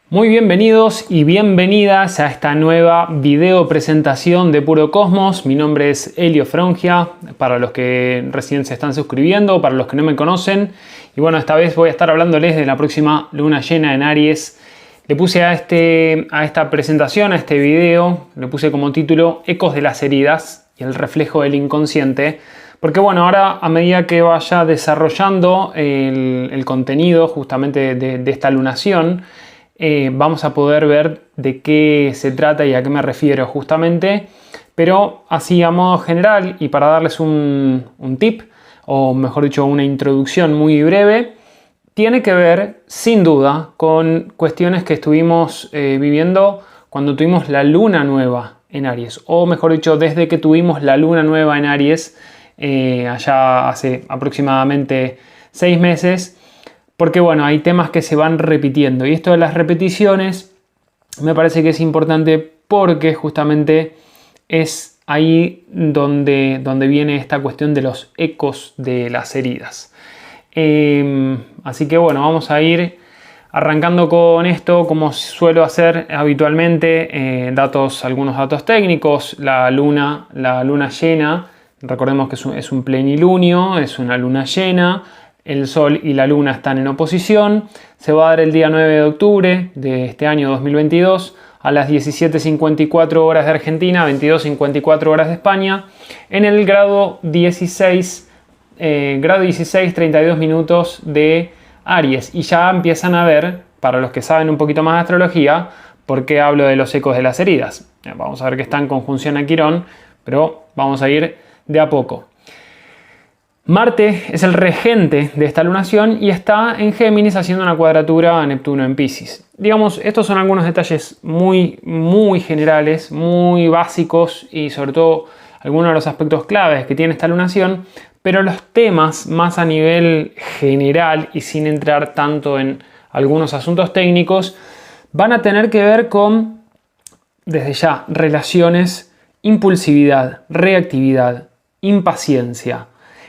Muy bienvenidos y bienvenidas a esta nueva video presentación de Puro Cosmos. Mi nombre es Elio Frongia, para los que recién se están suscribiendo, para los que no me conocen. Y bueno, esta vez voy a estar hablándoles de la próxima luna llena en Aries. Le puse a esta presentación, a este video, le puse como título Ecos de las heridas y el reflejo del inconsciente. Porque bueno, ahora a medida que vaya desarrollando el contenido justamente de esta lunación, vamos a poder ver de qué se trata y a qué me refiero justamente, pero así a modo general y para darles un tip, o mejor dicho una introducción muy breve, tiene que ver sin duda con cuestiones que estuvimos viviendo cuando tuvimos la luna nueva en Aries, o mejor dicho desde que tuvimos la luna nueva en Aries allá hace aproximadamente 6 meses. Porque bueno, hay temas que se van repitiendo y esto de las repeticiones me parece que es importante porque justamente es ahí donde viene esta cuestión de los ecos de las heridas. Así que bueno, vamos a ir arrancando con esto como suelo hacer habitualmente, algunos datos técnicos, la luna llena, recordemos que es un plenilunio, es una luna llena. El Sol y la Luna están en oposición. Se va a dar el día 9 de octubre de este año 2022 a las 17:54 horas de Argentina, 22:54 horas de España, en el grado 16, 32 minutos de Aries. Y ya empiezan a ver, para los que saben un poquito más de astrología, por qué hablo de los ecos de las heridas. Vamos a ver que está en conjunción a Quirón, pero vamos a ir de a poco. Marte es el regente de esta lunación y está en Géminis haciendo una cuadratura a Neptuno en Piscis. Digamos, estos son algunos detalles muy generales, muy básicos y sobre todo algunos de los aspectos claves que tiene esta lunación, pero los temas más a nivel general y sin entrar tanto en algunos asuntos técnicos van a tener que ver con, desde ya, relaciones, impulsividad, reactividad, impaciencia,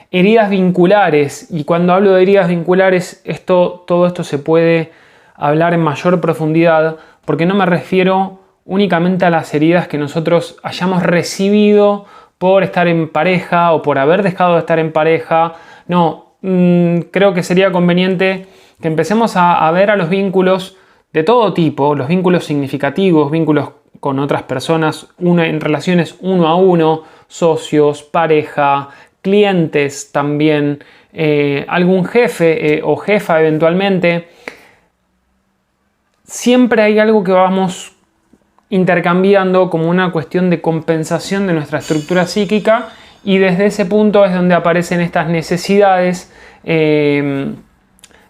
heridas vinculares. Y cuando hablo de heridas vinculares, todo esto se puede hablar en mayor profundidad, porque no me refiero únicamente a las heridas que nosotros hayamos recibido por estar en pareja o por haber dejado de estar en pareja. No, creo que sería conveniente que empecemos a ver a los vínculos de todo tipo, los vínculos significativos, vínculos con otras personas, en relaciones uno a uno, socios, pareja, clientes también, algún jefe o jefa eventualmente. Siempre hay algo que vamos intercambiando como una cuestión de compensación de nuestra estructura psíquica y desde ese punto es donde aparecen estas necesidades de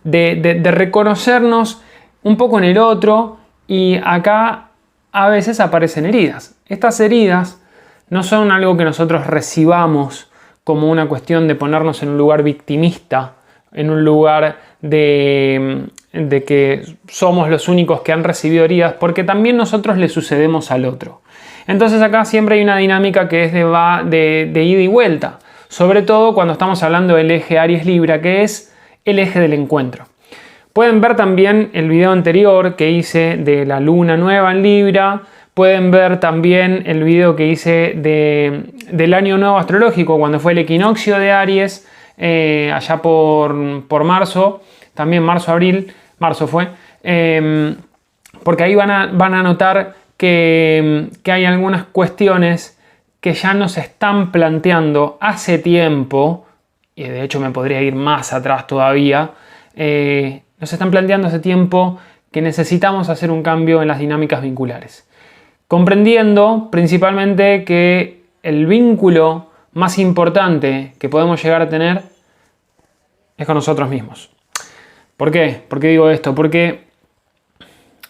reconocernos un poco en el otro, y acá a veces aparecen heridas. Estas heridas no son algo que nosotros recibamos como una cuestión de ponernos en un lugar victimista, en un lugar de que somos los únicos que han recibido heridas, porque también nosotros le sucedemos al otro. Entonces acá siempre hay una dinámica que es de ida y vuelta, sobre todo cuando estamos hablando del eje Aries-Libra, que es el eje del encuentro. Pueden ver también el video anterior que hice de la luna nueva en Libra. Pueden ver también el video que hice del año nuevo astrológico, cuando fue el equinoccio de Aries, allá por marzo, también marzo-abril, marzo fue, porque ahí van a notar que hay algunas cuestiones que ya nos están planteando hace tiempo, y de hecho me podría ir más atrás todavía, nos están planteando hace tiempo que necesitamos hacer un cambio en las dinámicas vinculares. Comprendiendo principalmente que el vínculo más importante que podemos llegar a tener es con nosotros mismos. ¿Por qué? ¿Por qué digo esto? Porque,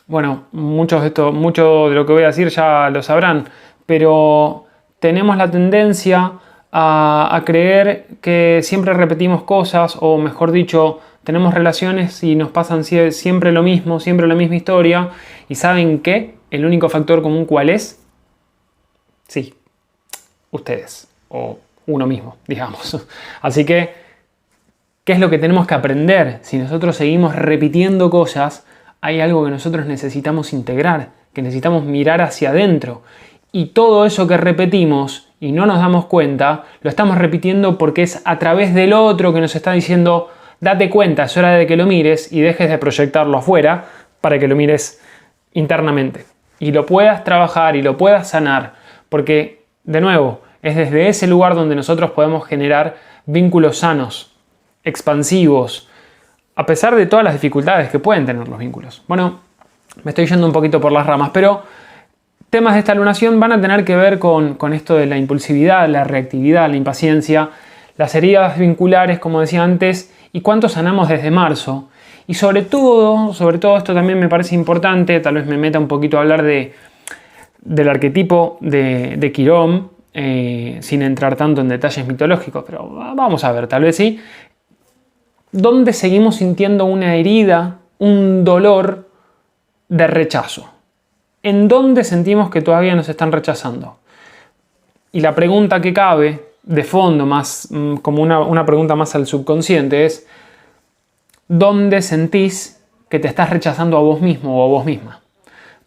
bueno, mucho de lo que voy a decir ya lo sabrán, pero tenemos la tendencia a creer que siempre repetimos cosas, o mejor dicho, tenemos relaciones y nos pasan siempre lo mismo, siempre la misma historia. ¿Y saben qué? ¿El único factor común cuál es? Sí, ustedes, o uno mismo, digamos. Así que, ¿qué es lo que tenemos que aprender? Si nosotros seguimos repitiendo cosas, hay algo que nosotros necesitamos integrar, que necesitamos mirar hacia adentro. Y todo eso que repetimos y no nos damos cuenta, lo estamos repitiendo porque es a través del otro que nos está diciendo, date cuenta, es hora de que lo mires y dejes de proyectarlo afuera para que lo mires internamente. Y lo puedas trabajar y lo puedas sanar, porque, de nuevo, es desde ese lugar donde nosotros podemos generar vínculos sanos, expansivos, a pesar de todas las dificultades que pueden tener los vínculos. Bueno, me estoy yendo un poquito por las ramas, pero temas de esta lunación van a tener que ver con esto de la impulsividad, la reactividad, la impaciencia, las heridas vinculares, como decía antes, y cuánto sanamos desde marzo. Y sobre todo esto también me parece importante, tal vez me meta un poquito a hablar del arquetipo de Quirón, sin entrar tanto en detalles mitológicos, pero vamos a ver, tal vez sí. ¿Dónde seguimos sintiendo una herida, un dolor de rechazo? ¿En dónde sentimos que todavía nos están rechazando? Y la pregunta que cabe, de fondo, más como una pregunta más al subconsciente, es ¿dónde sentís que te estás rechazando a vos mismo o a vos misma?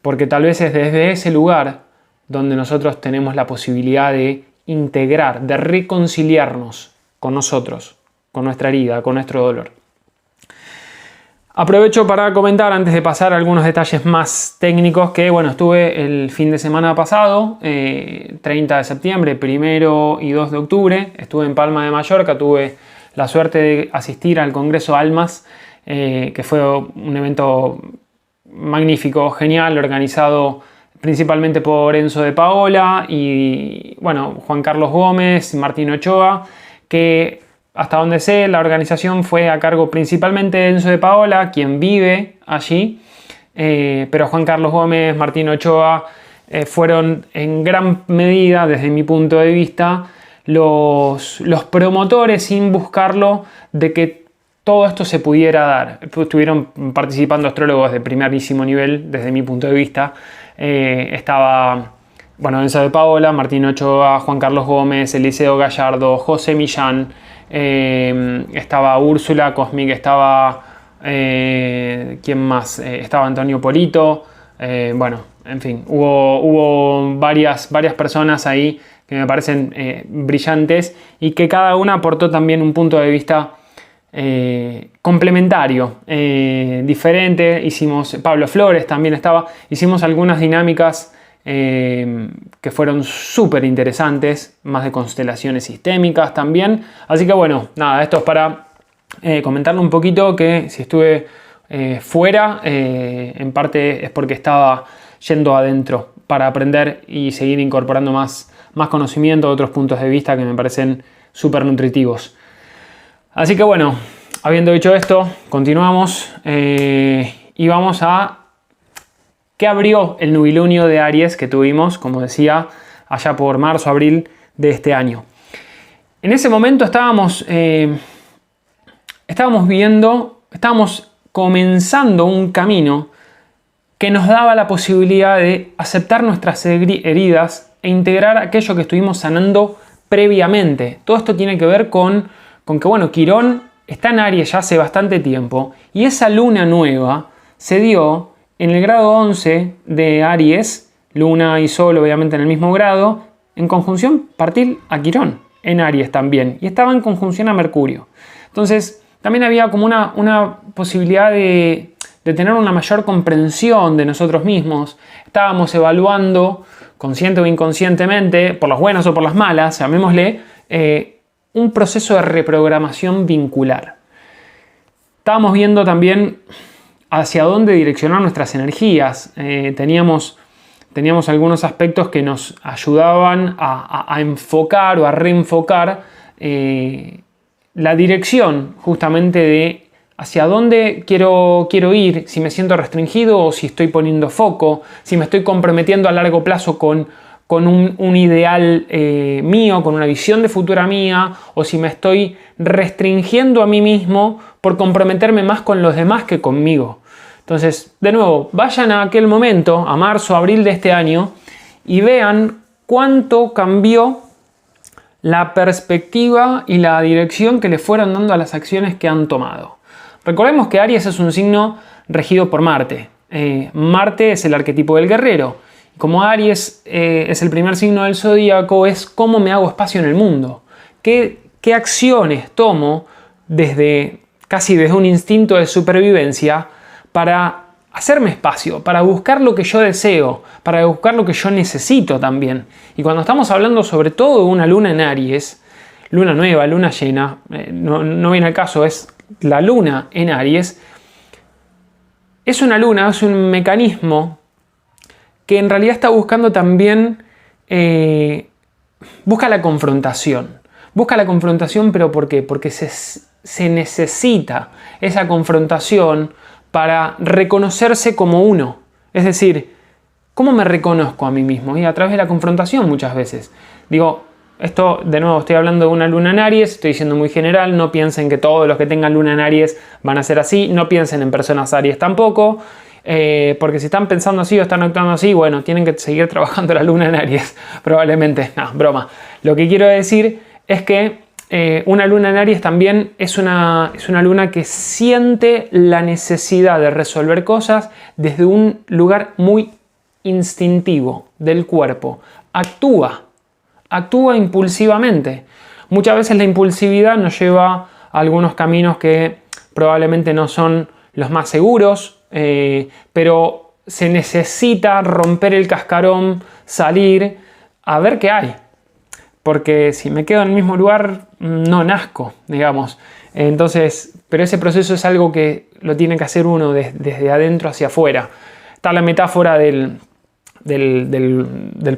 Porque tal vez es desde ese lugar donde nosotros tenemos la posibilidad de integrar, de reconciliarnos con nosotros, con nuestra herida, con nuestro dolor. Aprovecho para comentar, antes de pasar a algunos detalles más técnicos, que bueno, estuve el fin de semana pasado, 30 de septiembre, 1 y 2 de octubre, estuve en Palma de Mallorca, tuve la suerte de asistir al Congreso Almas, que fue un evento magnífico, genial, organizado principalmente por Enzo de Paola y bueno, Juan Carlos Gómez, Martín Ochoa, que hasta donde sé la organización fue a cargo principalmente de Enzo de Paola, quien vive allí, pero Juan Carlos Gómez, Martín Ochoa fueron en gran medida, desde mi punto de vista, los promotores, sin buscarlo, de que todo esto se pudiera dar. Estuvieron participando astrólogos de primerísimo nivel, desde mi punto de vista. Estaba Enzo de Paola, Martín Ochoa, Juan Carlos Gómez, Eliseo Gallardo, José Millán, estaba Úrsula Cosmic, estaba ¿quién más? Estaba Antonio Polito, en fin, hubo varias personas ahí que me parecen brillantes y que cada una aportó también un punto de vista complementario, diferente. Pablo Flores también estaba, hicimos algunas dinámicas que fueron súper interesantes, más de constelaciones sistémicas también. Así que bueno, nada, esto es para comentarle un poquito que si estuve fuera, en parte es porque estaba yendo adentro para aprender y seguir incorporando más conocimiento, otros puntos de vista que me parecen súper nutritivos. Así que bueno, habiendo dicho esto, continuamos y vamos a qué abrió el nubilunio de Aries que tuvimos, como decía, allá por marzo, abril de este año. En ese momento estábamos comenzando un camino que nos daba la posibilidad de aceptar nuestras heridas e integrar aquello que estuvimos sanando previamente. Todo esto tiene que ver con que, bueno, Quirón está en Aries ya hace bastante tiempo y esa luna nueva se dio en el grado 11 de Aries, Luna y Sol obviamente en el mismo grado, en conjunción partil a Quirón, en Aries también, y estaba en conjunción a Mercurio. Entonces también había como una posibilidad de tener una mayor comprensión de nosotros mismos. Estábamos evaluando, consciente o inconscientemente, por las buenas o por las malas, llamémosle, un proceso de reprogramación vincular. Estábamos viendo también hacia dónde direccionar nuestras energías. Teníamos algunos aspectos que nos ayudaban a enfocar o a reenfocar la dirección justamente de hacia dónde quiero ir, si me siento restringido o si estoy poniendo foco, si me estoy comprometiendo a largo plazo con un ideal mío, con una visión de futura mía, o si me estoy restringiendo a mí mismo por comprometerme más con los demás que conmigo. Entonces, de nuevo, vayan a aquel momento, a marzo, abril de este año, y vean cuánto cambió la perspectiva y la dirección que le fueron dando a las acciones que han tomado. Recordemos que Aries es un signo regido por Marte. Marte es el arquetipo del guerrero. Como Aries es el primer signo del zodíaco, es cómo me hago espacio en el mundo. ¿Qué acciones tomo casi desde un instinto de supervivencia para hacerme espacio, para buscar lo que yo deseo, para buscar lo que yo necesito también? Y cuando estamos hablando sobre todo de una luna en Aries, luna nueva, luna llena, no viene al caso, es la luna en Aries, es una luna, es un mecanismo que en realidad está buscando también, busca la confrontación. Busca la confrontación, pero ¿por qué? Porque se necesita esa confrontación para reconocerse como uno. Es decir, ¿cómo me reconozco a mí mismo? Y a través de la confrontación muchas veces. Digo, esto de nuevo estoy hablando de una luna en Aries, estoy siendo muy general, no piensen que todos los que tengan luna en Aries van a ser así, no piensen en personas Aries tampoco, porque si están pensando así o están actuando así, bueno, tienen que seguir trabajando la luna en Aries, probablemente. No, broma. Lo que quiero decir es que una luna en Aries también es una luna que siente la necesidad de resolver cosas desde un lugar muy instintivo del cuerpo. Actúa impulsivamente. Muchas veces la impulsividad nos lleva a algunos caminos que probablemente no son los más seguros, pero se necesita romper el cascarón, salir a ver qué hay. Porque si me quedo en el mismo lugar, no nazco, digamos. Entonces, pero ese proceso es algo que lo tiene que hacer uno desde adentro hacia afuera. Está la metáfora del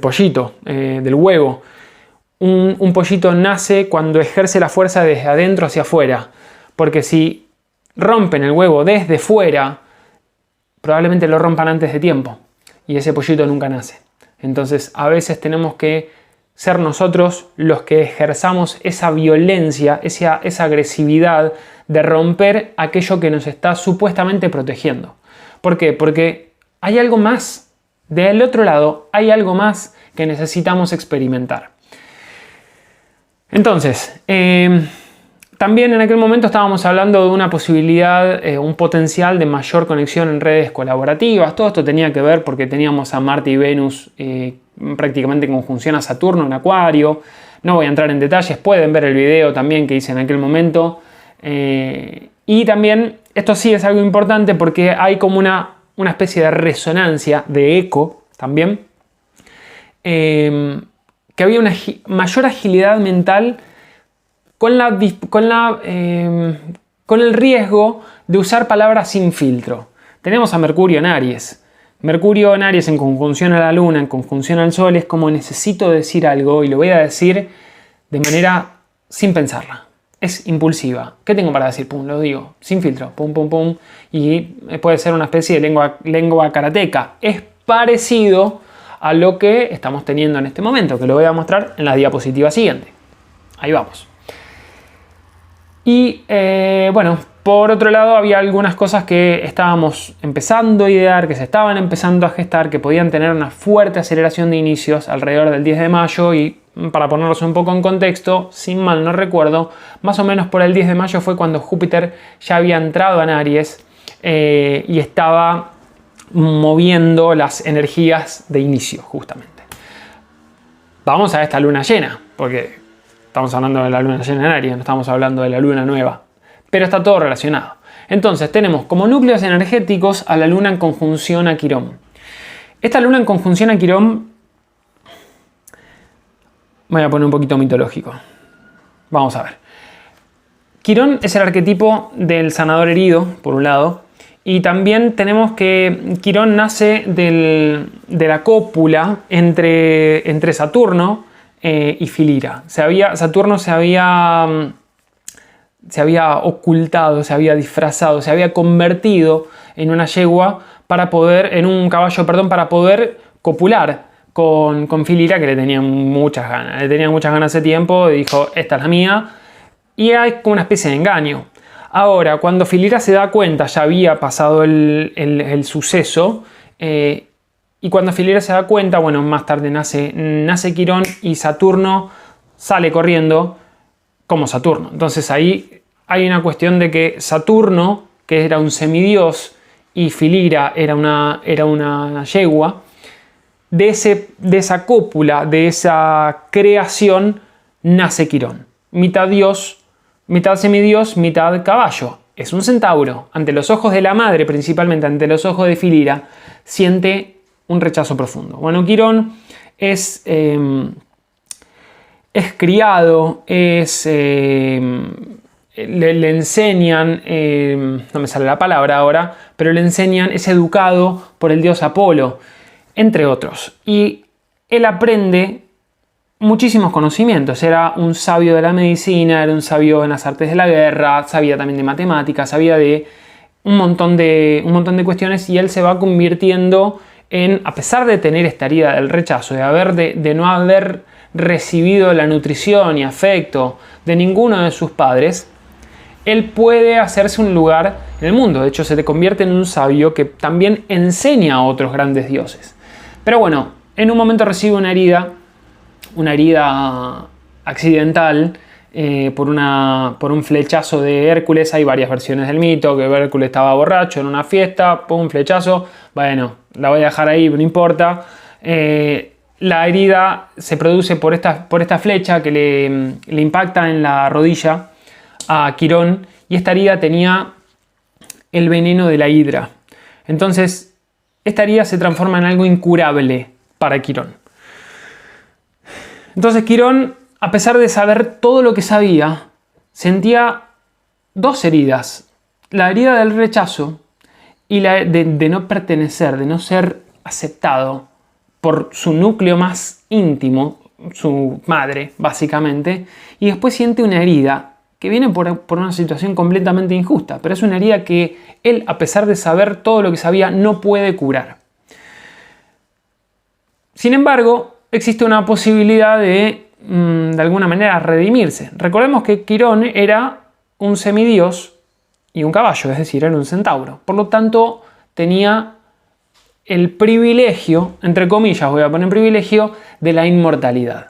pollito, del huevo. Un pollito nace cuando ejerce la fuerza desde adentro hacia afuera. Porque si rompen el huevo desde fuera, probablemente lo rompan antes de tiempo. Y ese pollito nunca nace. Entonces, a veces tenemos que ser nosotros los que ejerzamos esa violencia, esa agresividad de romper aquello que nos está supuestamente protegiendo. ¿Por qué? Porque hay algo más. Del otro lado hay algo más que necesitamos experimentar. Entonces, también en aquel momento estábamos hablando de una posibilidad, un potencial de mayor conexión en redes colaborativas. Todo esto tenía que ver porque teníamos a Marte y Venus prácticamente en conjunción a Saturno en Acuario. No voy a entrar en detalles, pueden ver el video también que hice en aquel momento. Y también, esto sí es algo importante porque hay como una especie de resonancia, de eco también, que había una mayor agilidad mental con el riesgo de usar palabras sin filtro. Tenemos a Mercurio en Aries. Mercurio en Aries en conjunción a la Luna, en conjunción al Sol, es como necesito decir algo y lo voy a decir de manera sin pensarla. Es impulsiva. ¿Qué tengo para decir? Pum, lo digo, sin filtro, pum, pum, pum. Y puede ser una especie de lengua karateca. Es parecido a lo que estamos teniendo en este momento, que lo voy a mostrar en la diapositiva siguiente. Ahí vamos. Y bueno, por otro lado había algunas cosas que estábamos empezando a idear, que se estaban empezando a gestar, que podían tener una fuerte aceleración de inicios alrededor del 10 de mayo y para ponerlos un poco en contexto, sin mal no recuerdo, más o menos por el 10 de mayo fue cuando Júpiter ya había entrado en Aries y estaba moviendo las energías de inicio justamente. Vamos a esta luna llena, porque estamos hablando de la luna llena en Aries, no estamos hablando de la luna nueva. Pero está todo relacionado. Entonces tenemos como núcleos energéticos a la luna en conjunción a Quirón. Esta luna en conjunción a Quirón, voy a poner un poquito mitológico. Vamos a ver. Quirón es el arquetipo del sanador herido, por un lado. Y también tenemos que Quirón nace de la cópula entre Saturno y Filira. Saturno se había ocultado, se había disfrazado, se había convertido en una yegua en un caballo, para poder copular con Filira, que le tenía muchas ganas. Le tenía muchas ganas hace tiempo y dijo, esta es la mía. Y hay como una especie de engaño. Ahora, cuando Filira se da cuenta, ya había pasado el suceso, y cuando Filira se da cuenta, bueno, más tarde nace Quirón y Saturno sale corriendo como Saturno. Entonces ahí hay una cuestión de que Saturno, que era un semidios y Filira era una yegua, de esa cópula, de esa creación, nace Quirón. Mitad dios, mitad semidios, mitad caballo. Es un centauro. Ante los ojos de la madre, principalmente ante los ojos de Filira, siente un rechazo profundo. Bueno, Quirón es criado, le enseñan, no me sale la palabra ahora, pero le enseñan, es educado por el dios Apolo, entre otros. Y él aprende muchísimos conocimientos. Era un sabio de la medicina, era un sabio en las artes de la guerra, sabía también de matemáticas, sabía de un montón de cuestiones, y él se va convirtiendo en, a pesar de tener esta herida del rechazo, de no haber recibido la nutrición y afecto de ninguno de sus padres, él puede hacerse un lugar en el mundo. De hecho, se te convierte en un sabio que también enseña a otros grandes dioses. Pero bueno, en un momento recibe una herida accidental por un flechazo de Hércules. Hay varias versiones del mito, que Hércules estaba borracho en una fiesta, un flechazo. Bueno, la voy a dejar ahí, no importa. La herida se produce por esta flecha que le impacta en la rodilla a Quirón, y esta herida tenía el veneno de la hidra. Entonces, esta herida se transforma en algo incurable para Quirón. Entonces Quirón, a pesar de saber todo lo que sabía, sentía dos heridas. La herida del rechazo y la de no pertenecer, de no ser aceptado por su núcleo más íntimo, su madre, básicamente. Y después siente una herida que viene por una situación completamente injusta, pero es una herida que él, a pesar de saber todo lo que sabía, no puede curar. Sin embargo, existe una posibilidad de alguna manera redimirse. Recordemos que Quirón era un semidios y un caballo, es decir, era un centauro. Por lo tanto, tenía el privilegio, entre comillas voy a poner privilegio, de la inmortalidad.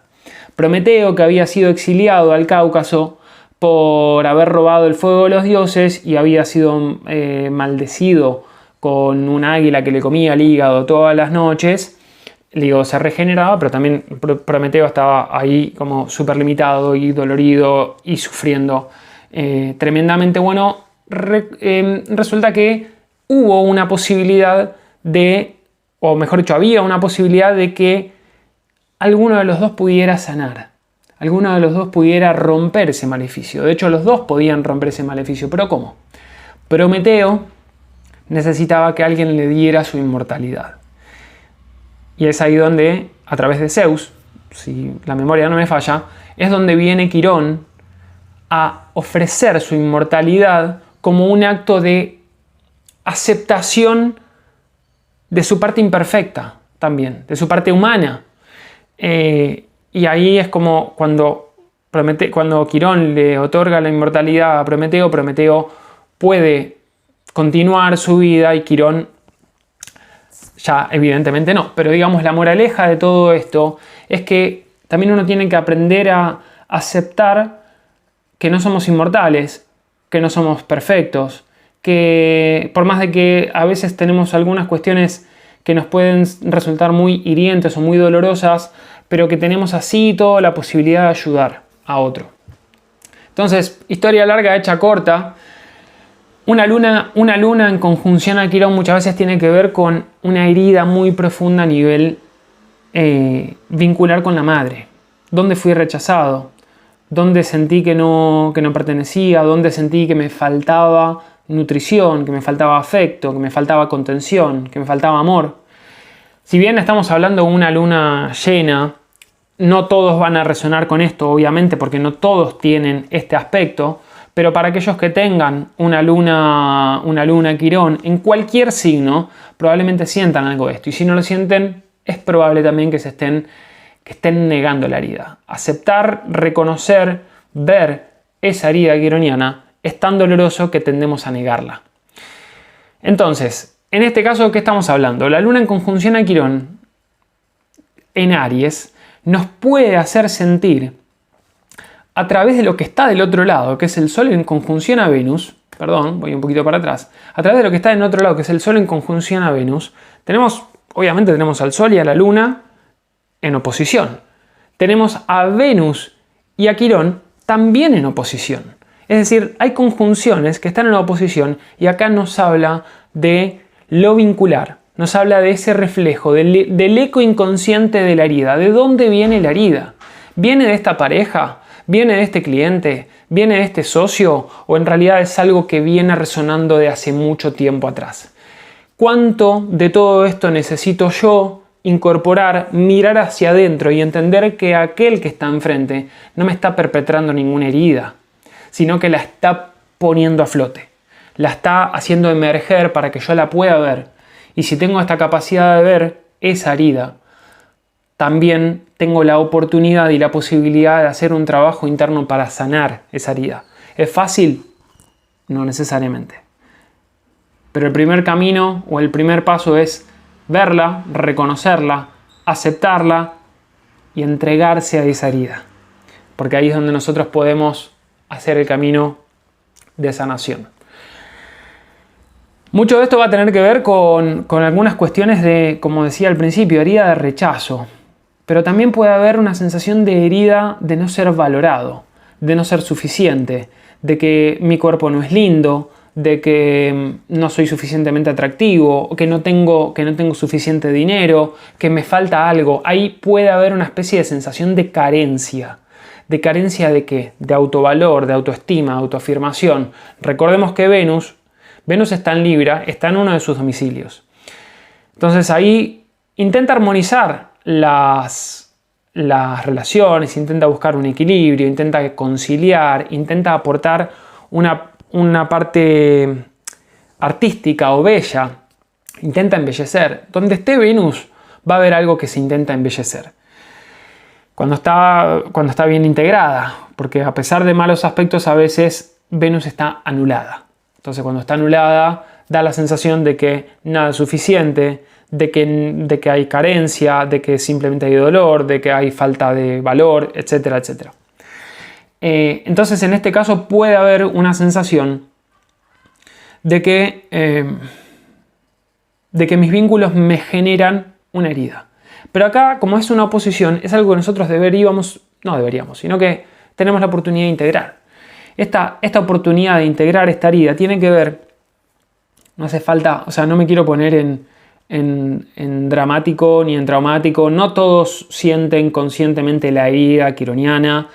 Prometeo, que había sido exiliado al Cáucaso por haber robado el fuego de los dioses y había sido maldecido con un águila que le comía el hígado todas las noches, el hígado se regeneraba, pero también Prometeo estaba ahí como súper limitado y dolorido y sufriendo tremendamente. Bueno, resulta que hubo una posibilidad o mejor dicho, había una posibilidad de que alguno de los dos pudiera sanar. Alguno de los dos pudiera romper ese maleficio. De hecho, los dos podían romper ese maleficio. ¿Pero cómo? Prometeo necesitaba que alguien le diera su inmortalidad. Y es ahí donde, a través de Zeus, si la memoria no me falla, es donde viene Quirón a ofrecer su inmortalidad como un acto de aceptación de su parte imperfecta también, de su parte humana. Y ahí es como cuando Quirón le otorga la inmortalidad a Prometeo, Prometeo puede continuar su vida y Quirón ya evidentemente no. Pero digamos, la moraleja de todo esto es que también uno tiene que aprender a aceptar que no somos inmortales, que no somos perfectos, que por más de que a veces tenemos algunas cuestiones que nos pueden resultar muy hirientes o muy dolorosas, pero que tenemos así toda la posibilidad de ayudar a otro. Entonces, historia larga hecha corta, una luna en conjunción a Quirón muchas veces tiene que ver con una herida muy profunda a nivel vincular con la madre. ¿Dónde fui rechazado? ¿Dónde sentí que no pertenecía? ¿Dónde sentí que me faltaba nutrición, que me faltaba afecto, que me faltaba contención, que me faltaba amor? Si bien estamos hablando de una luna llena, no todos van a resonar con esto, obviamente, porque no todos tienen este aspecto, pero para aquellos que tengan una luna Quirón en cualquier signo, probablemente sientan algo de esto. Y si no lo sienten, es probable también que estén negando la herida. Aceptar, reconocer, ver esa herida quironiana es tan doloroso que tendemos a negarla. Entonces, en este caso, ¿qué estamos hablando? La luna en conjunción a Quirón en Aries nos puede hacer sentir, a través de lo que está del otro lado, que es el Sol en conjunción a Venus, perdón, voy un poquito para atrás, a través de lo que está en otro lado, que es el Sol en conjunción a Venus, obviamente tenemos al Sol y a la Luna en oposición. Tenemos a Venus y a Quirón también en oposición. Es decir, hay conjunciones que están en oposición y acá nos habla de lo vincular, nos habla de ese reflejo, del eco inconsciente de la herida. ¿De dónde viene la herida? ¿Viene de esta pareja? ¿Viene de este cliente? ¿Viene de este socio? ¿O en realidad es algo que viene resonando de hace mucho tiempo atrás? ¿Cuánto de todo esto necesito yo incorporar, mirar hacia adentro y entender que aquel que está enfrente no me está perpetrando ninguna herida, sino que la está poniendo a flote, la está haciendo emerger para que yo la pueda ver? Y si tengo esta capacidad de ver esa herida, también tengo la oportunidad y la posibilidad de hacer un trabajo interno para sanar esa herida. ¿Es fácil? No necesariamente. Pero el primer camino o el primer paso es verla, reconocerla, aceptarla y entregarse a esa herida. Porque ahí es donde nosotros podemos hacer el camino de sanación. Mucho de esto va a tener que ver con algunas cuestiones de, como decía al principio, herida de rechazo. Pero también puede haber una sensación de herida de no ser valorado, de no ser suficiente, de que mi cuerpo no es lindo, de que no soy suficientemente atractivo, o que no tengo suficiente dinero, que me falta algo. Ahí puede haber una especie de sensación de carencia. ¿De carencia de qué? De autovalor, de autoestima, de autoafirmación. Recordemos que Venus está en Libra, está en uno de sus domicilios. Entonces ahí intenta armonizar las relaciones, intenta buscar un equilibrio, intenta conciliar, intenta aportar una parte artística o bella, intenta embellecer. Donde esté Venus va a haber algo que se intenta embellecer. Cuando está bien integrada, porque a pesar de malos aspectos a veces Venus está anulada. Entonces cuando está anulada da la sensación de que nada es suficiente, de que hay carencia, de que simplemente hay dolor, de que hay falta de valor, etcétera, etcétera. Entonces en este caso puede haber una sensación de que mis vínculos me generan una herida. Pero acá, como es una oposición, es algo que nosotros sino que tenemos la oportunidad de integrar. Esta oportunidad de integrar esta herida tiene que ver, no hace falta, no me quiero poner en dramático ni en traumático, no todos sienten conscientemente la herida quironiana,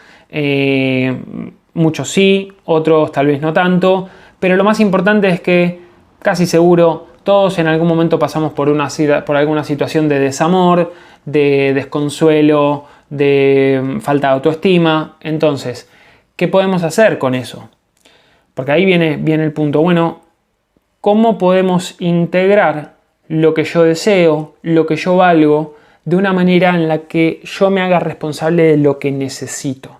muchos sí, otros tal vez no tanto, pero lo más importante es que casi seguro todos en algún momento pasamos por alguna situación de desamor, de desconsuelo, de falta de autoestima. Entonces, ¿qué podemos hacer con eso? Porque ahí viene el punto. Bueno, ¿cómo podemos integrar lo que yo deseo, lo que yo valgo, de una manera en la que yo me haga responsable de lo que necesito?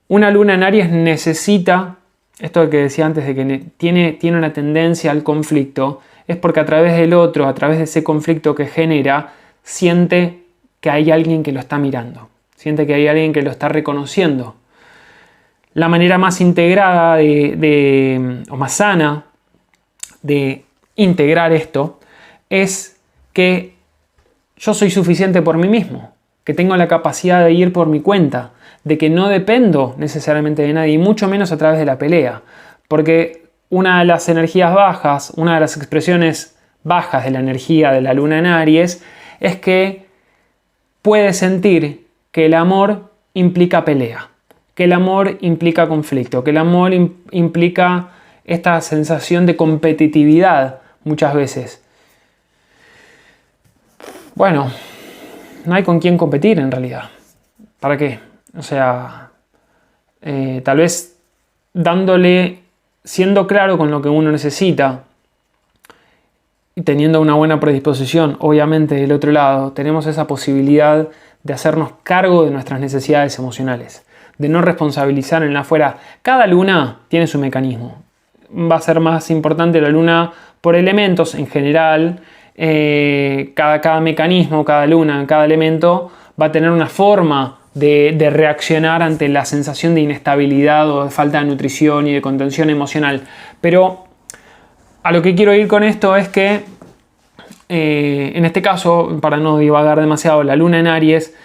Una luna en Aries necesita, esto que decía antes de que tiene una tendencia al conflicto, es porque a través del otro, a través de ese conflicto que genera, siente que hay alguien que lo está mirando, siente que hay alguien que lo está reconociendo. La manera más integrada o más sana de integrar esto es que yo soy suficiente por mí mismo, que tengo la capacidad de ir por mi cuenta, de que no dependo necesariamente de nadie, y mucho menos a través de la pelea. Porque una de las energías bajas, una de las expresiones bajas de la energía de la luna en Aries, es que puede sentir que el amor implica pelea, que el amor implica conflicto, que el amor implica esta sensación de competitividad muchas veces. Bueno, no hay con quién competir en realidad. ¿Para qué? Tal vez siendo claro con lo que uno necesita y teniendo una buena predisposición, obviamente del otro lado, tenemos esa posibilidad de hacernos cargo de nuestras necesidades emocionales, de no responsabilizar en la afuera. Cada luna tiene su mecanismo. Va a ser más importante la luna por elementos en general. Cada mecanismo, cada luna, cada elemento va a tener una forma de reaccionar ante la sensación de inestabilidad o de falta de nutrición y de contención emocional. Pero a lo que quiero ir con esto es que en este caso, para no divagar demasiado, la luna en Aries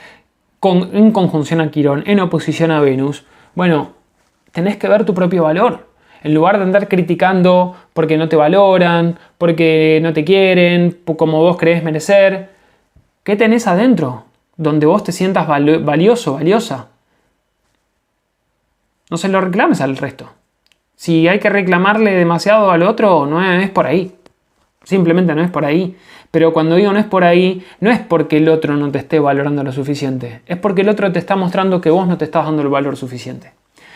en conjunción a Quirón, en oposición a Venus, bueno, tenés que ver tu propio valor. En lugar de andar criticando porque no te valoran, porque no te quieren, como vos crees merecer, ¿qué tenés adentro? Donde vos te sientas valioso, valiosa. No se lo reclames al resto. Si hay que reclamarle demasiado al otro, no es por ahí. Simplemente no es por ahí. Pero cuando digo no es por ahí, no es porque el otro no te esté valorando lo suficiente. Es porque el otro te está mostrando que vos no te estás dando el valor suficiente.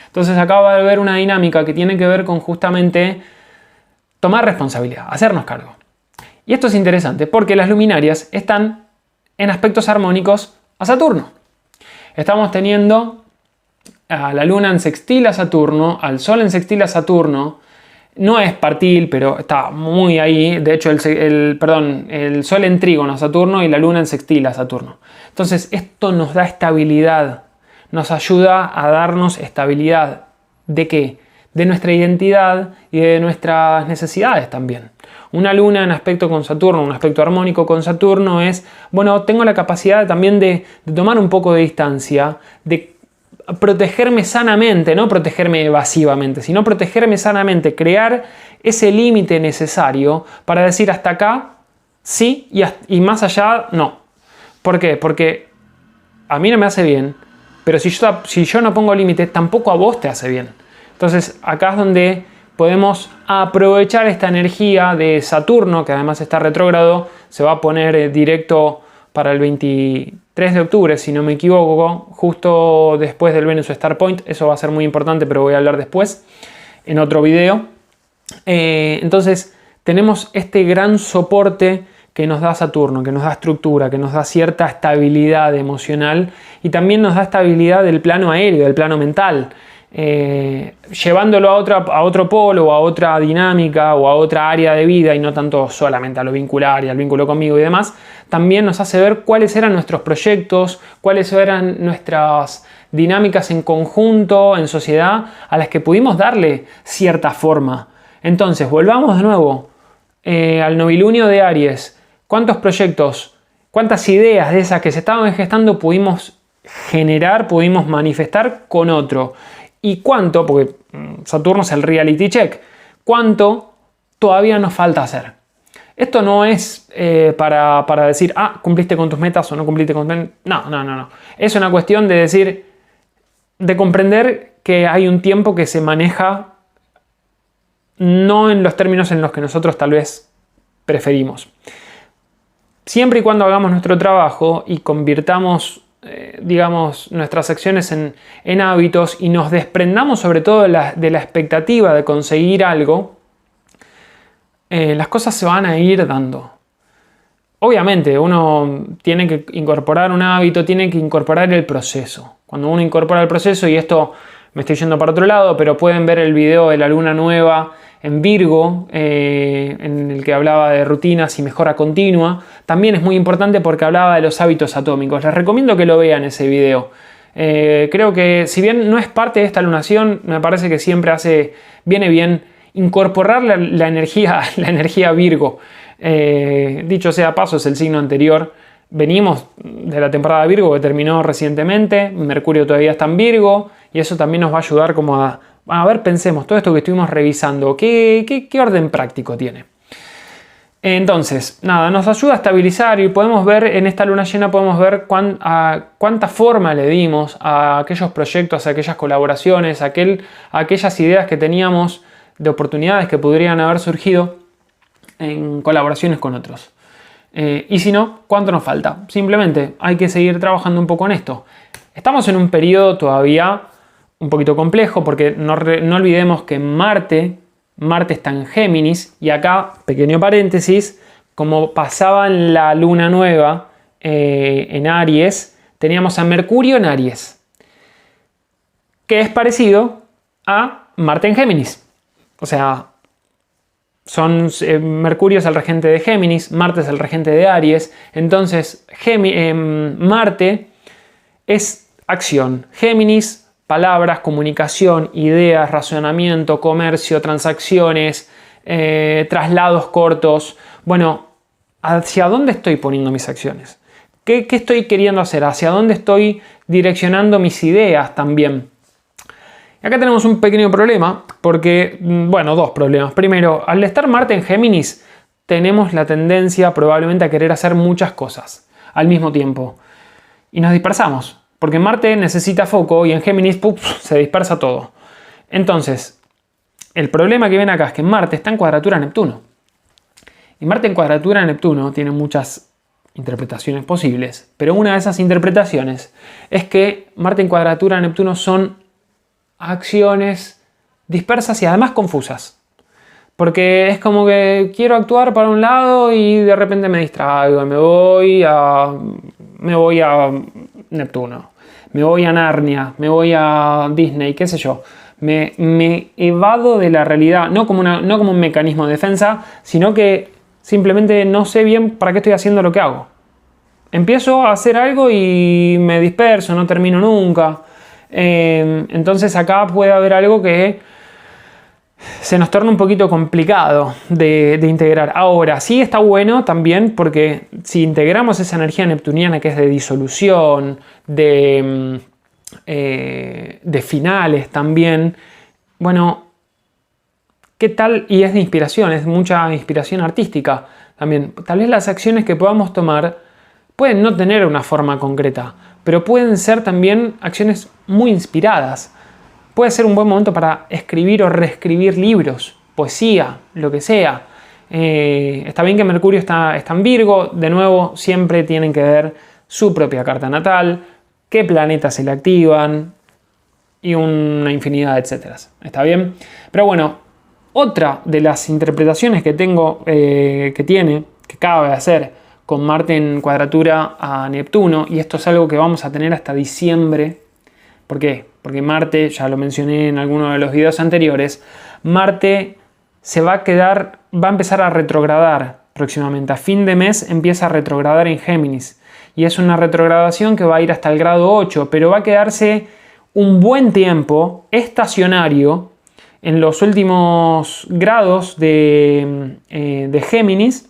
Entonces acá va a haber una dinámica que tiene que ver con justamente tomar responsabilidad, hacernos cargo. Y esto es interesante porque las luminarias están en aspectos armónicos a Saturno. Estamos teniendo a la luna en sextil a Saturno, al sol en sextil a Saturno. No es partil, pero está muy ahí. De hecho, el sol en trígono a Saturno y la luna en sextil a Saturno. Entonces, esto nos da estabilidad. Nos ayuda a darnos estabilidad. ¿De qué? De nuestra identidad y de nuestras necesidades también. Una luna en aspecto con Saturno, un aspecto armónico con Saturno es, bueno, tengo la capacidad también de tomar un poco de distancia, de protegerme sanamente, no protegerme evasivamente, sino protegerme sanamente, crear ese límite necesario para decir hasta acá sí y más allá no. ¿Por qué? Porque a mí no me hace bien, pero si yo no pongo límites, tampoco a vos te hace bien. Entonces acá es donde podemos aprovechar esta energía de Saturno, que además está retrógrado, se va a poner directo para el 23 de octubre, si no me equivoco, justo después del Venus Star Point. Eso va a ser muy importante, pero voy a hablar después en otro video. Entonces tenemos este gran soporte que nos da Saturno, que nos da estructura, que nos da cierta estabilidad emocional y también nos da estabilidad del plano aéreo, del plano mental. Llevándolo a otro polo o a otra dinámica o a otra área de vida y no tanto solamente a lo vincular y al vínculo conmigo y demás, también nos hace ver cuáles eran nuestros proyectos, cuáles eran nuestras dinámicas en conjunto, en sociedad, a las que pudimos darle cierta forma. Entonces, volvamos de nuevo al novilunio de Aries. ¿Cuántos proyectos, cuántas ideas de esas que se estaban gestando pudimos generar, pudimos manifestar con otro? ¿Y cuánto? Porque Saturno es el reality check. ¿Cuánto todavía nos falta hacer? Esto no es para decir, cumpliste con tus metas o no cumpliste con tus metas. No. Es una cuestión de decir, de comprender que hay un tiempo que se maneja no en los términos en los que nosotros tal vez preferimos. Siempre y cuando hagamos nuestro trabajo y convirtamos digamos, nuestras acciones en hábitos y nos desprendamos sobre todo de la expectativa de conseguir algo, las cosas se van a ir dando. Obviamente uno tiene que incorporar un hábito, tiene que incorporar el proceso. Cuando uno incorpora el proceso, y esto me estoy yendo para otro lado, pero pueden ver el video de la luna nueva en Virgo, en el que hablaba de rutinas y mejora continua. También es muy importante porque hablaba de los hábitos atómicos. Les recomiendo que lo vean ese video. Creo que si bien no es parte de esta lunación, me parece que siempre viene bien incorporar la energía Virgo. Dicho sea paso, es el signo anterior. Venimos de la temporada Virgo que terminó recientemente. Mercurio todavía está en Virgo y eso también nos va a ayudar como a ver, pensemos, todo esto que estuvimos revisando, ¿qué orden práctico tiene? Entonces, nada, nos ayuda a estabilizar y podemos ver, en esta luna llena podemos ver cuánta forma le dimos a aquellos proyectos, a aquellas colaboraciones, a aquellas ideas que teníamos de oportunidades que podrían haber surgido en colaboraciones con otros. Y si no, ¿cuánto nos falta? Simplemente hay que seguir trabajando un poco en esto. Estamos en un periodo todavía un poquito complejo porque no olvidemos que Marte está en Géminis y acá, pequeño paréntesis, como pasaba en la luna nueva en Aries, teníamos a Mercurio en Aries, que es parecido a Marte en Géminis. O sea, Mercurio es el regente de Géminis, Marte es el regente de Aries, entonces Marte es acción. Géminis, palabras, comunicación, ideas, razonamiento, comercio, transacciones, traslados cortos. Bueno, ¿hacia dónde estoy poniendo mis acciones? ¿Qué estoy queriendo hacer? ¿Hacia dónde estoy direccionando mis ideas también? Y acá tenemos un pequeño problema, porque, bueno, dos problemas. Primero, al estar Marte en Géminis, tenemos la tendencia probablemente a querer hacer muchas cosas al mismo tiempo. Y nos dispersamos, porque Marte necesita foco y en Géminis se dispersa todo. Entonces, el problema que viene acá es que Marte está en cuadratura a Neptuno. Y Marte en cuadratura a Neptuno tiene muchas interpretaciones posibles, pero una de esas interpretaciones es que Marte en cuadratura a Neptuno son acciones dispersas y además confusas. Porque es como que quiero actuar para un lado y de repente me distraigo, me voy a Neptuno, me voy a Narnia, me voy a Disney, qué sé yo. Me evado de la realidad, no como un mecanismo de defensa, sino que simplemente no sé bien para qué estoy haciendo lo que hago. Empiezo a hacer algo y me disperso, no termino nunca. Entonces acá puede haber algo que se nos torna un poquito complicado de integrar. Ahora, sí está bueno también porque si integramos esa energía neptuniana que es de disolución, de finales también, bueno, ¿qué tal? Y es de inspiración, es mucha inspiración artística también. Tal vez las acciones que podamos tomar pueden no tener una forma concreta, pero pueden ser también acciones muy inspiradas. Puede ser un buen momento para escribir o reescribir libros, poesía, lo que sea. Está bien que Mercurio está en Virgo, de nuevo siempre tienen que ver su propia carta natal, qué planetas se le activan y una infinidad de etcéteras. ¿Está bien? Pero bueno, otra de las interpretaciones que tengo, que cabe hacer con Marte en cuadratura a Neptuno, y esto es algo que vamos a tener hasta diciembre. ¿Por qué? Porque Marte, ya lo mencioné en alguno de los videos anteriores, Marte va a empezar a retrogradar próximamente. A fin de mes empieza a retrogradar en Géminis. Y es una retrogradación que va a ir hasta el grado 8, pero va a quedarse un buen tiempo estacionario en los últimos grados de Géminis,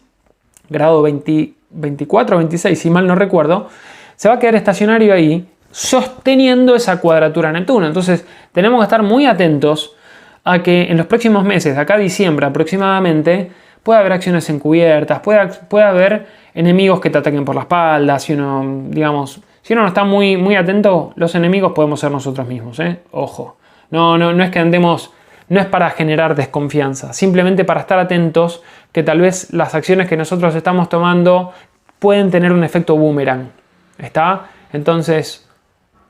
grado 24 o 26, si mal no recuerdo, se va a quedar estacionario ahí, sosteniendo esa cuadratura a Neptuno. Entonces tenemos que estar muy atentos a que en los próximos meses, de acá a diciembre aproximadamente, puede haber acciones encubiertas, puede haber enemigos que te ataquen por la espalda. Si uno no está muy atento, los enemigos podemos ser nosotros mismos, ¿eh? Ojo, no es que andemos, no es para generar desconfianza, simplemente para estar atentos que tal vez las acciones que nosotros estamos tomando pueden tener un efecto boomerang. ¿Está? Entonces,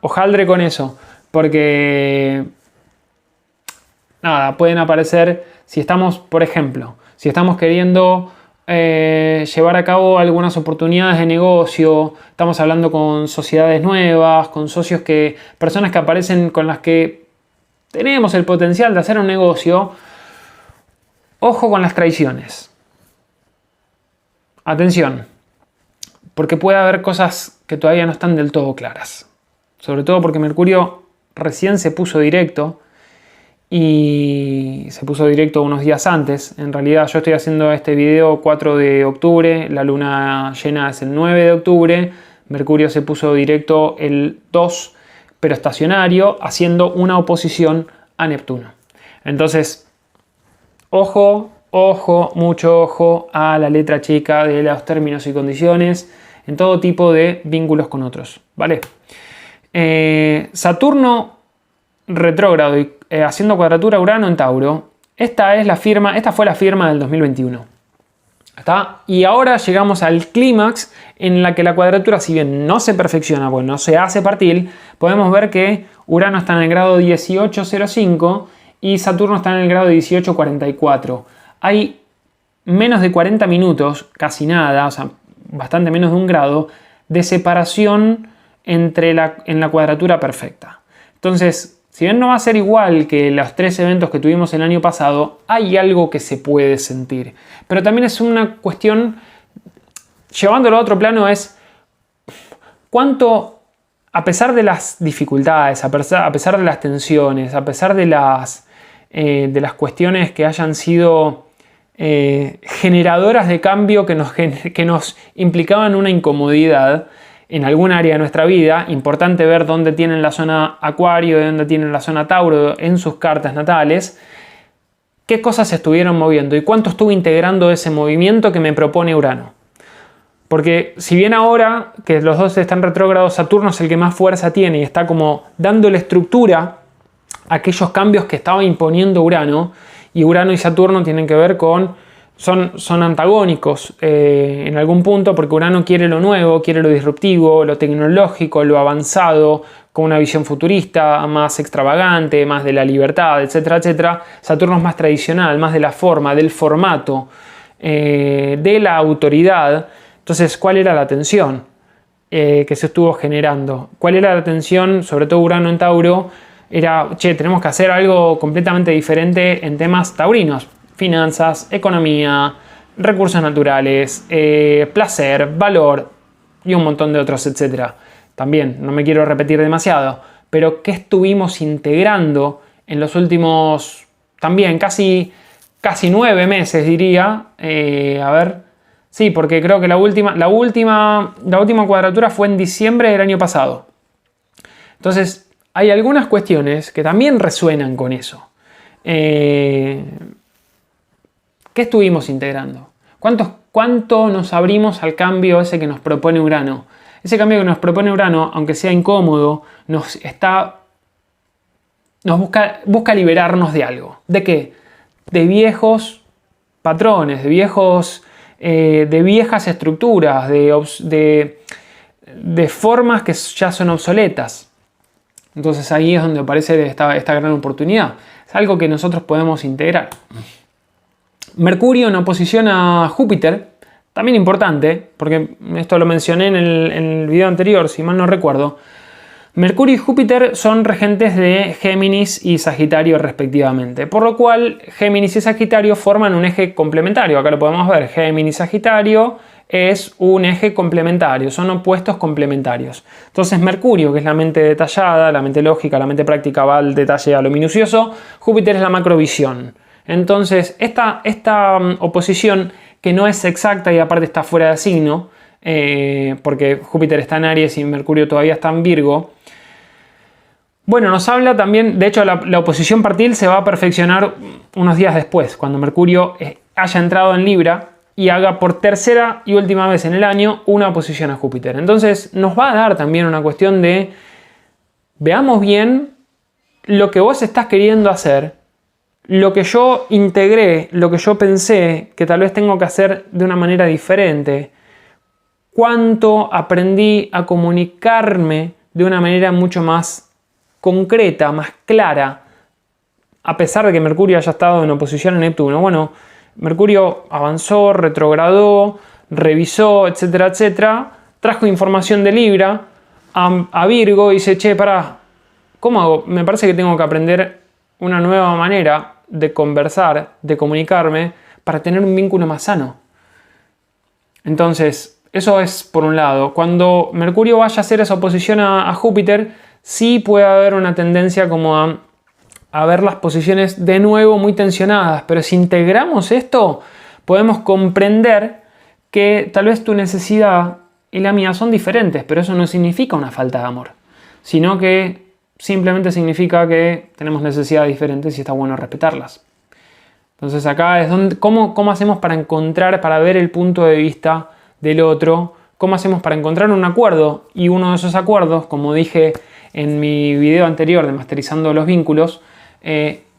hojaldre con eso, porque nada, pueden aparecer, si estamos, por ejemplo, si estamos queriendo llevar a cabo algunas oportunidades de negocio, estamos hablando con sociedades nuevas, con socios personas que aparecen con las que tenemos el potencial de hacer un negocio, ojo con las traiciones. Atención, porque puede haber cosas que todavía no están del todo claras. Sobre todo porque Mercurio recién se puso directo y se puso directo unos días antes. En realidad yo estoy haciendo este video 4 de octubre, la luna llena es el 9 de octubre, Mercurio se puso directo el 2, pero estacionario, haciendo una oposición a Neptuno. Entonces, ojo, mucho ojo a la letra chica de los términos y condiciones en todo tipo de vínculos con otros, ¿vale? Saturno retrógrado y haciendo cuadratura a Urano en Tauro. Esta fue la firma del 2021. ¿Está? Y ahora llegamos al clímax en la que la cuadratura, si bien no se perfecciona, bueno, no se hace partir, podemos ver que Urano está en el grado 1805 y Saturno está en el grado 1844. Hay menos de 40 minutos, casi nada, o sea, bastante menos de un grado, de separación en la cuadratura perfecta. Entonces, si bien no va a ser igual que los 3 eventos que tuvimos el año pasado, hay algo que se puede sentir. Pero también es una cuestión, llevándolo a otro plano, es cuánto a pesar de las dificultades, a pesar de las tensiones, a pesar de las cuestiones que hayan sido generadoras de cambio que nos implicaban una incomodidad en algún área de nuestra vida, importante ver dónde tienen la zona Acuario y dónde tienen la zona Tauro en sus cartas natales, qué cosas se estuvieron moviendo y cuánto estuvo integrando ese movimiento que me propone Urano. Porque si bien ahora que los dos están retrógrados, Saturno es el que más fuerza tiene y está como dándole estructura a aquellos cambios que estaba imponiendo Urano, y Urano y Saturno tienen que ver con, son antagónicos en algún punto, porque Urano quiere lo nuevo, quiere lo disruptivo, lo tecnológico, lo avanzado, con una visión futurista, más extravagante, más de la libertad, etcétera, etcétera. Saturno es más tradicional, más de la forma, del formato, de la autoridad. Entonces, ¿cuál era la tensión que se estuvo generando? ¿Cuál era la tensión, sobre todo Urano en Tauro? Era, tenemos que hacer algo completamente diferente en temas taurinos. Finanzas, economía, recursos naturales, placer, valor y un montón de otros, etcétera. También, no me quiero repetir demasiado, pero ¿qué estuvimos integrando en los últimos, también casi 9 meses, diría? A ver... Sí, porque creo que la última cuadratura fue en diciembre del año pasado. Entonces, hay algunas cuestiones que también resuenan con eso. ¿Qué estuvimos integrando? ¿Cuánto nos abrimos al cambio ese que nos propone Urano? Ese cambio que nos propone Urano, aunque sea incómodo, busca liberarnos de algo. ¿De qué? De viejos patrones, de viejas estructuras, de formas que ya son obsoletas. Entonces ahí es donde aparece esta gran oportunidad. Es algo que nosotros podemos integrar. Mercurio en oposición a Júpiter, también importante, porque esto lo mencioné en el video anterior, si mal no recuerdo. Mercurio y Júpiter son regentes de Géminis y Sagitario respectivamente, por lo cual Géminis y Sagitario forman un eje complementario. Acá lo podemos ver, Géminis y Sagitario es un eje complementario, son opuestos complementarios. Entonces Mercurio, que es la mente detallada, la mente lógica, la mente práctica, va al detalle, a lo minucioso. Júpiter es la macrovisión. Entonces esta oposición, que no es exacta y aparte está fuera de signo, porque Júpiter está en Aries y Mercurio todavía está en Virgo. Bueno, nos habla también, de hecho la oposición partil se va a perfeccionar unos días después, cuando Mercurio haya entrado en Libra y haga por tercera y última vez en el año una oposición a Júpiter. Entonces nos va a dar también una cuestión de, veamos bien lo que vos estás queriendo hacer, lo que yo integré, lo que yo pensé que tal vez tengo que hacer de una manera diferente, cuánto aprendí a comunicarme de una manera mucho más concreta, más clara, a pesar de que Mercurio haya estado en oposición a Neptuno. Bueno, Mercurio avanzó, retrogradó, revisó, etcétera, etcétera, trajo información de Libra a Virgo y dice, che, pará, ¿cómo hago? Me parece que tengo que aprender una nueva manera de conversar, de comunicarme, para tener un vínculo más sano. Entonces, eso es por un lado. Cuando Mercurio vaya a hacer esa oposición a Júpiter, sí puede haber una tendencia como a ver las posiciones de nuevo muy tensionadas, pero si integramos esto, podemos comprender que tal vez tu necesidad y la mía son diferentes, pero eso no significa una falta de amor, sino que simplemente significa que tenemos necesidades diferentes y está bueno respetarlas. Entonces acá es donde, ¿cómo hacemos para ver el punto de vista del otro? ¿Cómo hacemos para encontrar un acuerdo? Y uno de esos acuerdos, como dije en mi video anterior de Masterizando los Vínculos,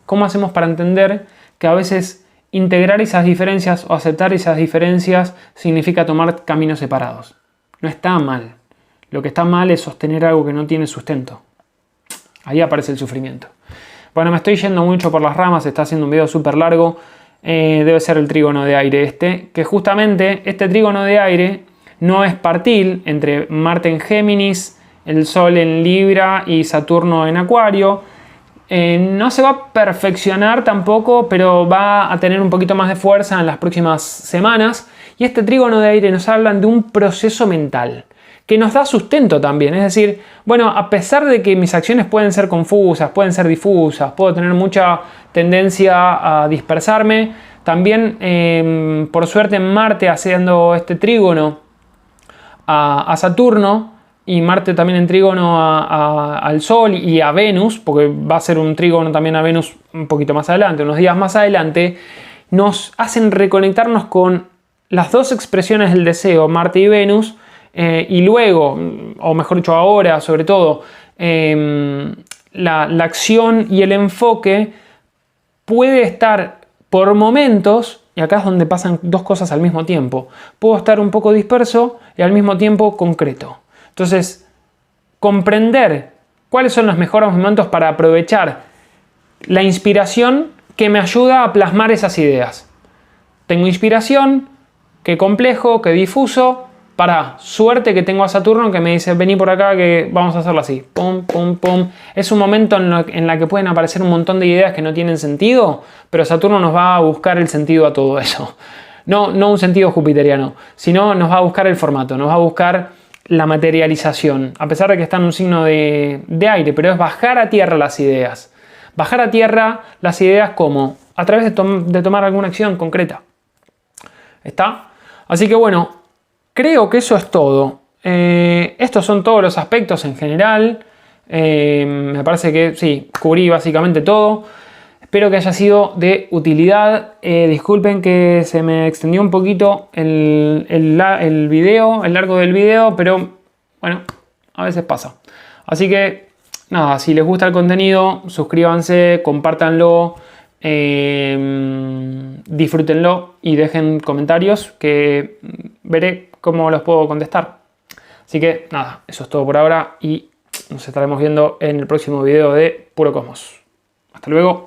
¿cómo hacemos para entender que a veces integrar esas diferencias o aceptar esas diferencias significa tomar caminos separados? No está mal. Lo que está mal es sostener algo que no tiene sustento. Ahí aparece el sufrimiento. Bueno, me estoy yendo mucho por las ramas, está haciendo un video súper largo. Debe ser el trígono de aire que justamente este trígono de aire no es partil entre Marte en Géminis, el Sol en Libra y Saturno en Acuario. No se va a perfeccionar tampoco, pero va a tener un poquito más de fuerza en las próximas semanas. Y este trígono de aire nos habla de un proceso mental que nos da sustento también. Es decir, bueno, a pesar de que mis acciones pueden ser confusas, pueden ser difusas, puedo tener mucha tendencia a dispersarme, también por suerte Marte haciendo este trígono a Saturno, y Marte también en trígono al Sol y a Venus, porque va a ser un trígono también a Venus un poquito más adelante, unos días más adelante, nos hacen reconectarnos con las dos expresiones del deseo, Marte y Venus, y luego, o mejor dicho ahora, sobre todo, la acción y el enfoque puede estar por momentos, y acá es donde pasan dos cosas al mismo tiempo. Puedo estar un poco disperso y al mismo tiempo concreto. Entonces, comprender cuáles son los mejores momentos para aprovechar la inspiración que me ayuda a plasmar esas ideas. Tengo inspiración, qué complejo, qué difuso, para suerte que tengo a Saturno que me dice vení por acá que vamos a hacerlo así. Pum, pum, pum. Es un momento en la que pueden aparecer un montón de ideas que no tienen sentido, pero Saturno nos va a buscar el sentido a todo eso. No un sentido jupiteriano, sino nos va a buscar el formato, nos va a buscar la materialización, a pesar de que está en un signo de aire, pero es bajar a tierra las ideas. Bajar a tierra las ideas como a través de tomar alguna acción concreta. ¿Está? Así que bueno, creo que eso es todo. Estos son todos los aspectos en general. Me parece que sí, cubrí básicamente todo. Espero que haya sido de utilidad. Disculpen que se me extendió un poquito el video, el largo del video, pero bueno, a veces pasa. Así que nada, si les gusta el contenido, suscríbanse, compártanlo, disfrútenlo y dejen comentarios que veré cómo los puedo contestar. Así que nada, eso es todo por ahora y nos estaremos viendo en el próximo video de Puro Cosmos. Hasta luego.